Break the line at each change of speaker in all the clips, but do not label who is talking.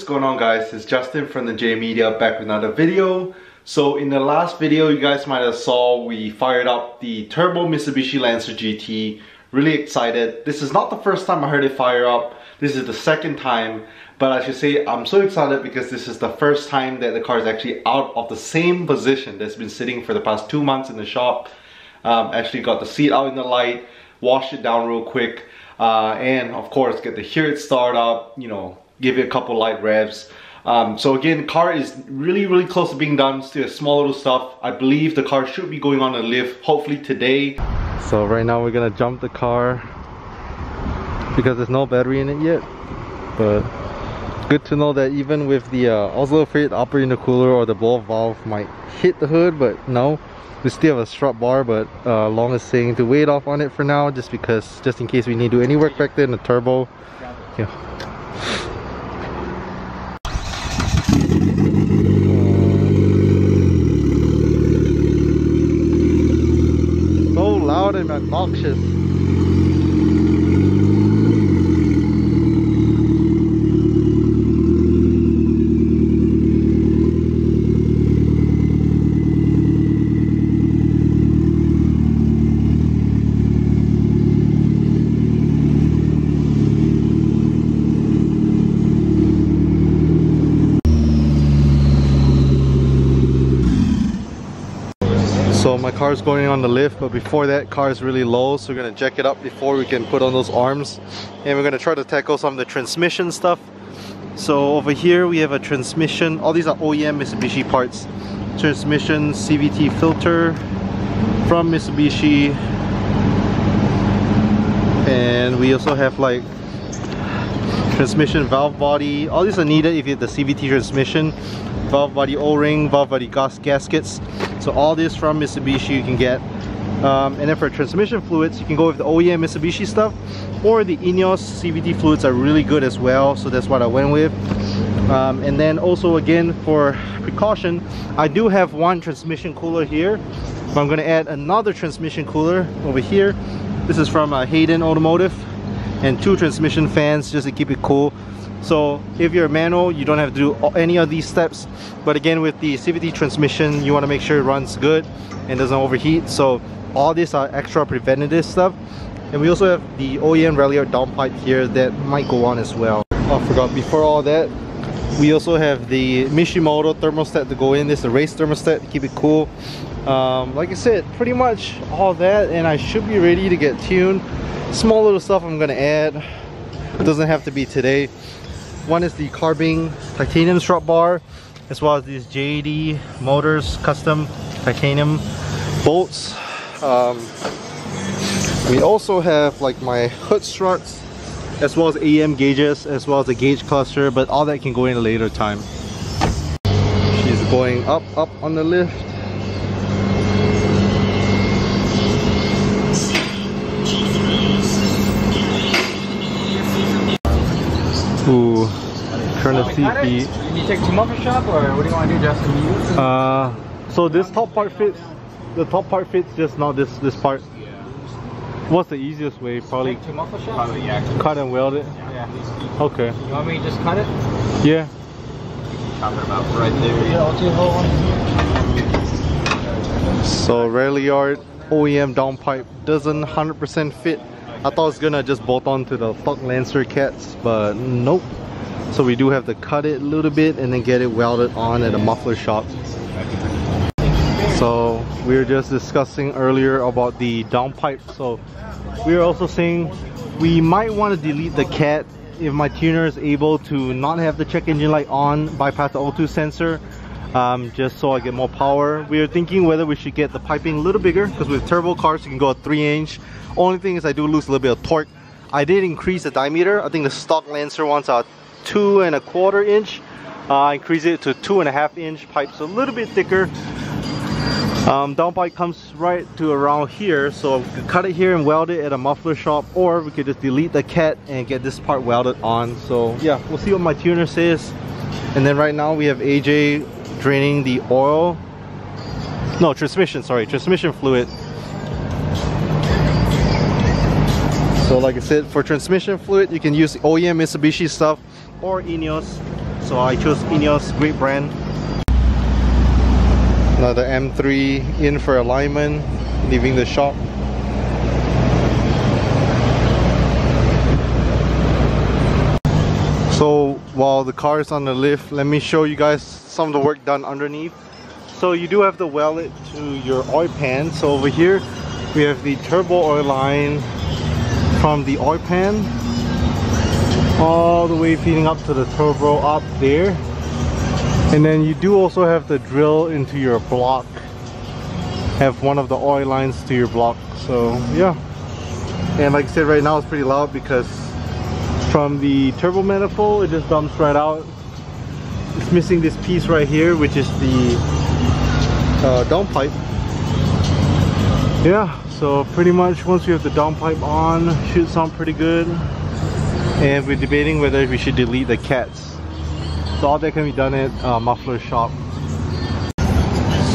going on, guys? It's Justin from the J Media back with another video. So in the last video you guys might have saw we fired up the turbo Mitsubishi Lancer GT. Really excited. This is not the first time I heard it fire up. This is the second time, but I should say I'm so excited because this is the first time that the car is actually out of the same position that's been sitting for the past 2 months in the shop. Actually got the seat out in the light, washed it down real quick, and of course get to hear it start up, you know, give it a couple light revs. So again, the car is really close to being done. Still small little stuff. I believe the car should be going on a lift hopefully today. So right now we're gonna jump the car because there's no battery in it yet, but good to know that even with the I was a little afraid operating the cooler or the blow-off valve might hit the hood, but no, we still have a strut bar. But Long is saying to wait off on it for now, just in case we need to do any work back there in the turbo. Yeah. So loud and obnoxious. So my car's going on the lift, but before that, car is really low, so we're gonna jack it up before we can put on those arms, and we're gonna try to tackle some of the transmission stuff. So over here we have a transmission. All these are OEM Mitsubishi parts. Transmission CVT filter from Mitsubishi, and we also have like transmission valve body. All these are needed if you have the CVT transmission. Valve body O-ring, valve body gaskets. So all this from Mitsubishi you can get. And then for transmission fluids, you can go with the OEM Mitsubishi stuff, or the Ineos CVT fluids are really good as well, so that's what I went with. And then also again for precaution, I do have one transmission cooler here, but I'm going to add another transmission cooler over here. This is from Hayden Automotive, and 2 transmission fans just to keep it cool. So if you're a manual, you don't have to do any of these steps, but again with the CVT transmission you want to make sure it runs good and doesn't overheat. So all these are extra preventative stuff. And we also have the OEM Rallinspired downpipe here that might go on as well. Oh, I forgot, before all that we also have the Mishimoto thermostat to go in. This is a race thermostat to keep it cool. Like I said, pretty much all that, and I should be ready to get tuned. Small little stuff I'm gonna add, it doesn't have to be today. One is the carbon titanium strut bar, as well as these JD Motors custom titanium bolts. We also have like my hood struts, as well as AM gauges, as well as a gauge cluster, but all that can go in a later time. She's going up on the lift. Ooh, turn the seat beat.
Can you take 2 muffler shop, or what do you want to do, Justin?
So this top part fits. The top part fits, just not this part. What's the easiest way? Probably
take 2 muffler shop? Probably, yeah.
Cut and weld it.
Yeah.
Okay.
You want me to just cut it?
Yeah.
Chop it about right there. Yeah, I'll take one.
So Rallinspired OEM downpipe doesn't 100% fit. I thought it was gonna just bolt on to the stock Lancer cats, but nope. So we do have to cut it a little bit and then get it welded on at a muffler shop. So we were just discussing earlier about the downpipe. So we were also saying we might want to delete the cat if my tuner is able to not have the check engine light on, bypass the O2 sensor, just so I get more power. We were thinking whether we should get the piping a little bigger, because with turbo cars you can go a 3-inch. Only thing is I do lose a little bit of torque. I did increase the diameter. I think the stock Lancer ones are 2¼ inch. I increased it to 2½ inch pipe, so a little bit thicker. Downpipe comes right to around here, so we could cut it here and weld it at a muffler shop, or we could just delete the cat and get this part welded on. So yeah, we'll see what my tuner says. And then right now we have AJ draining the oil. No, transmission fluid. So like I said, for transmission fluid you can use OEM Mitsubishi stuff or Ineos so I chose Ineos, great brand. Another M3 in for alignment, leaving the shop. So while the car is on the lift, let me show you guys some of the work done underneath. So you do have to weld it to your oil pan. So over here we have the turbo oil line from the oil pan all the way feeding up to the turbo up there. And then you do also have to drill into your block, have one of the oil lines to your block. So yeah, and like I said, right now it's pretty loud because from the turbo manifold it just dumps right out. It's missing this piece right here, which is the downpipe. Yeah, so pretty much once we have the downpipe on, should sound pretty good. And we're debating whether we should delete the cats. So all that can be done at muffler shop.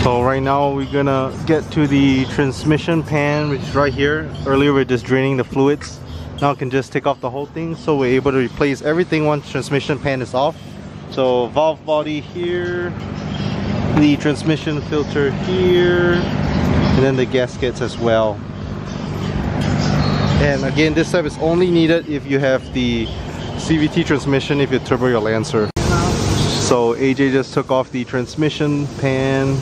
So right now we're gonna get to the transmission pan, which is right here. Earlier we're just draining the fluids. Now I can just take off the whole thing, so we're able to replace everything once transmission pan is off. So valve body here, the transmission filter here, and then the gaskets as well. And again, this step is only needed if you have the CVT transmission, if you turbo your Lancer. So AJ just took off the transmission pan,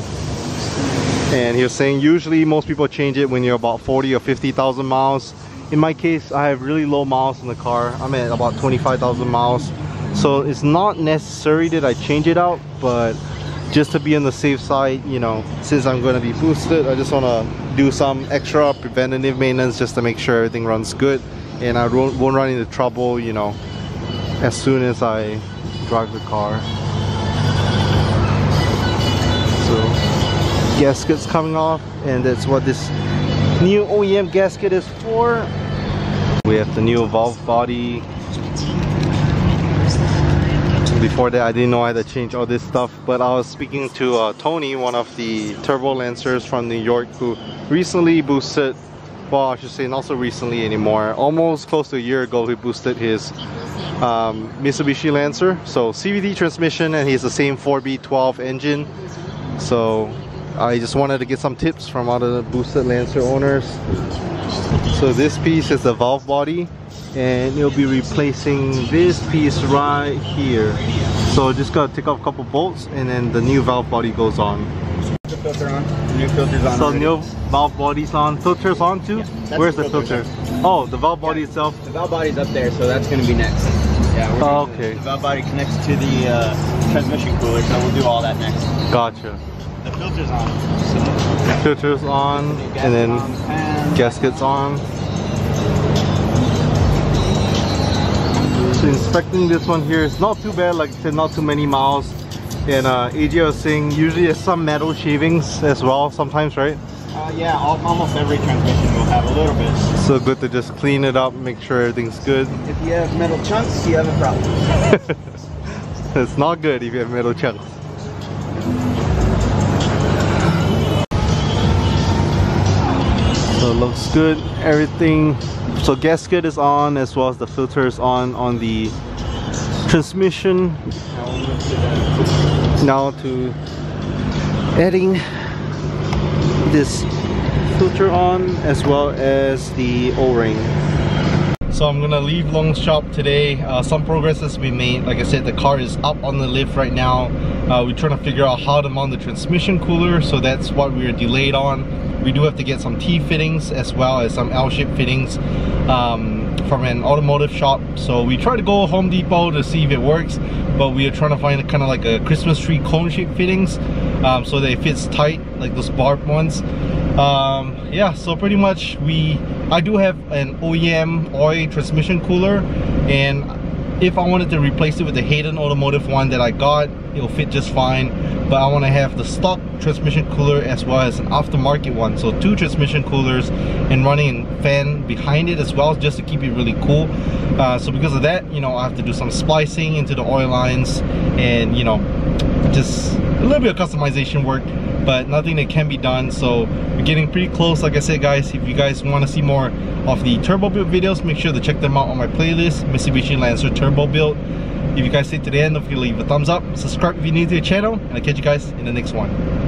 and he was saying usually most people change it when you're about 40 or 50,000 miles. In my case, I have really low miles in the car. I'm at about 25,000 miles. So it's not necessary that I change it out, but just to be on the safe side, you know, since I'm going to be boosted, I just want to do some extra preventative maintenance just to make sure everything runs good and I won't run into trouble, you know, as soon as I drive the car. So gaskets coming off, and that's what this new OEM gasket is for. We have the new valve body. Before that I didn't know I had to change all this stuff, but I was speaking to Tony, one of the turbo Lancers from New York, who recently boosted, well I should say not so recently anymore, almost close to a year ago he boosted his Mitsubishi Lancer. So CVT transmission, and he has the same 4B12 engine. So I just wanted to get some tips from other boosted Lancer owners. So this piece is the valve body, and it'll be replacing this piece right here. So just gotta take off a couple bolts, and then the new valve body goes on.
The filter on. The new filter's on.
So
already.
new valve body's on. Filter's on too?
Yeah,
where's the filter? Oh, the valve body itself?
The valve body's up there, so that's going to be next. Yeah, we're
okay.
The valve body connects to the transmission cooler, so we'll do all that next.
Gotcha.
The filter's on. So
Filter's on, and then gaskets on. So inspecting this one here, it's not too bad, like I said, not too many miles. And AJ was saying usually there's some metal shavings as well sometimes, right?
Yeah, almost every transmission will have a little bit.
So good to just clean it up, make sure everything's good.
If you have metal chunks, you have a problem.
It's not good if you have metal chunks. So it looks good, everything. So gasket is on, as well as the filter is on the transmission. Now to adding this filter on, as well as the O-ring. So I'm gonna leave Long's shop today. Some progress has been made. Like I said, the car is up on the lift right now. We're trying to figure out how to mount the transmission cooler, so that's what we're delayed on. We do have to get some T fittings as well as some L-shaped fittings from an automotive shop. So we tried to go Home Depot to see if it works, but we are trying to find kind of like a Christmas tree cone-shaped fittings so that it fits tight, like those barbed ones. Yeah, so pretty much I do have an OEM oil transmission cooler, and if I wanted to replace it with the Hayden Automotive one that I got, it'll fit just fine. But I want to have the stock transmission cooler as well as an aftermarket one, so 2 transmission coolers, and running a fan behind it as well, just to keep it really cool. So because of that, you know, I have to do some splicing into the oil lines, and you know, just a little bit of customization work, but nothing that can be done. So we're getting pretty close. Like I said, guys, if you guys want to see more of the turbo build videos, make sure to check them out on my playlist, Mitsubishi Lancer Turbo Build. If you guys stayed to the end, don't forget to leave a thumbs up, subscribe if you're new to the channel, and I'll catch you guys in the next one.